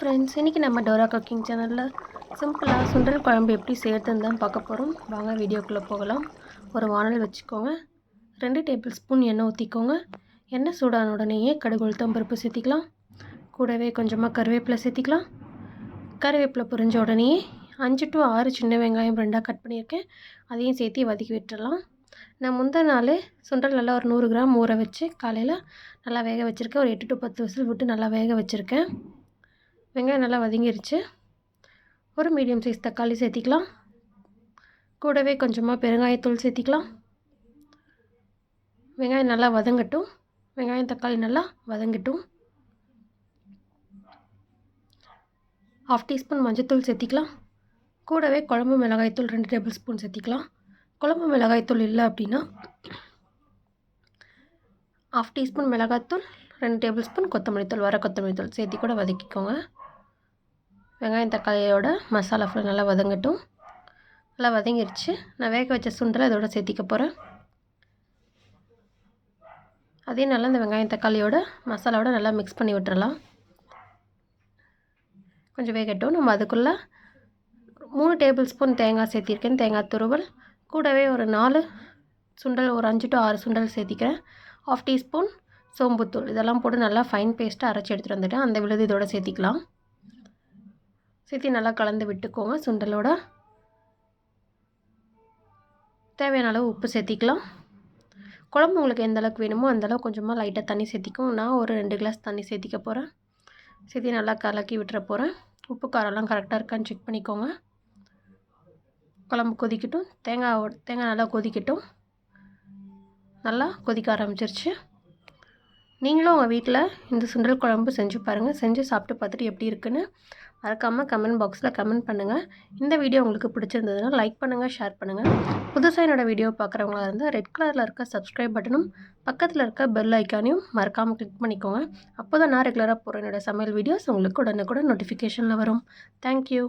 Friends, இன்றைக்கி நம்ம Dora cooking சேனலில் சிம்பிளாக சுண்டல் குழம்பு எப்படி செய்கிறதுன்னு தான் பார்க்க போகிறோம். வாங்க வீடியோக்குள்ளே போகலாம். ஒரு வானல் வச்சுக்கோங்க. 2 டேபிள் ஸ்பூன் எண்ணெய் ஊற்றிக்கோங்க. எண்ணெய் சூடான உடனேயே கடுகு உளுத்தம் பருப்பு சேர்த்திக்கலாம். கூடவே கொஞ்சமாக கருவேப்பிலை சேர்த்திக்கலாம். கருவேப்பிலை பொரிஞ்ச உடனேயே 5 to 6 சின்ன வெங்காயம் 2ஆக கட் பண்ணியிருக்கேன். அதையும் சேர்த்து வதக்கி விட்டுடலாம். நான் முந்தின நாள் சுண்டல் நல்லா ஒரு 100 கிராம் ஊற வச்சு காலையில் நல்லா வேக வச்சுருக்கேன். ஒரு 8 to 10 விசில் விட்டு நல்லா வேக வச்சுருக்கேன். வெங்காயம் நல்லா வதங்கிருச்சு. ஒரு மீடியம் சைஸ் தக்காளி சேர்த்திக்கலாம். கூடவே கொஞ்சமாக பெருங்காயத்தூள் சேர்த்திக்கலாம். வெங்காயம் நல்லா வதங்கட்டும். வெங்காயம் தக்காளி நல்லா வதங்கட்டும். 1/2 டீஸ்பூன் மஞ்சள்தூள் சேர்த்திக்கலாம். கூடவே குழம்பு மிளகாய்த்தூள் 2 டேபிள் ஸ்பூன் சேர்த்திக்கலாம். குழம்பு மிளகாய்த்தூள் இல்லை அப்படின்னா 1/2 டீஸ்பூன் மிளகாய்த்தூள், 2 டேபிள் ஸ்பூன் கொத்தமல்லி தூள், வர கொத்தமல்லி தூள் சேர்த்தி கூட வதக்கிக்கோங்க. வெங்காயம் தக்காளியோட மசாலா ஃபுல்லாக நல்லா வதங்கட்டும். நல்லா வதங்கிருச்சு. நான் வேக வச்ச சுண்டலை இதோட சேர்த்திக்க போகிறேன். அதையும் நல்லா இந்த வெங்காயம் தக்காளியோட மசாலாவோட நல்லா மிக்ஸ் பண்ணி விட்டுறலாம். கொஞ்சம் வேகட்டும். நம்ம அதுக்குள்ளே 3 டேபிள் ஸ்பூன் தேங்காய் சேர்த்திருக்கேன், தேங்காய் துருவல். கூடவே ஒரு 4 சுண்டல், ஒரு 5 to 6 சுண்டல் சேர்த்திக்கிறேன். 1/2 டீஸ்பூன் சோம்புத்தூள், இதெல்லாம் போட்டு நல்லா ஃபைன் பேஸ்ட்டாக அரைச்சி எடுத்துகிட்டு வந்துட்டேன். அந்த விழுது இதோட சேர்த்திக்கலாம். சேர்த்து நல்லா கலந்து விட்டுக்கோங்க. சுண்டலோட தேவையான அளவு உப்பு சேர்த்திக்கலாம். குழம்பு உங்களுக்கு எந்த அளவுக்கு வேணுமோ அந்தளவுக்கு கொஞ்சமாக லைட்டாக தண்ணி சேர்த்திக்கும். நான் ஒரு 2 கிளாஸ் தண்ணி சேர்த்திக்க போகிறேன். சேர்த்து நல்லா கலக்கி விட்டுற போகிறேன். உப்பு காரம்லாம் கரெக்டாக இருக்கான்னு செக் பண்ணிக்கோங்க. குழம்பு கொதிக்கட்டும். தேங்காய் நல்லா கொதிக்கட்டும். நல்லா கொதிக்க ஆரம்பிச்சிருச்சு. நீங்களும் உங்கள் வீட்டில் இந்த சுண்டல் குழம்பு செஞ்சு பாருங்கள். செஞ்சு சாப்பிட்டு பார்த்துட்டு எப்படி இருக்குன்னு மறக்காமல் கமெண்ட் பாக்ஸில் கமெண்ட் பண்ணுங்கள். இந்த வீடியோ உங்களுக்கு பிடிச்சிருந்ததுன்னா லைக் பண்ணுங்கள், ஷேர் பண்ணுங்கள். புதுசாக என்னோடய வீடியோ பார்க்குறவங்களா இருந்தால் ரெட் கலரில் இருக்க சப்ஸ்கிரைப் பட்டனும் பக்கத்தில் இருக்க பெல் ஐக்கானையும் மறக்காமல் கிளிக் பண்ணிக்கோங்க. அப்போ தான் நான் ரெகுலராக போகிற என்னோடய சமையல் வீடியோஸ் உங்களுக்கு உடனுக்குடன் நோட்டிஃபிகேஷனில் வரும். தேங்க்யூ.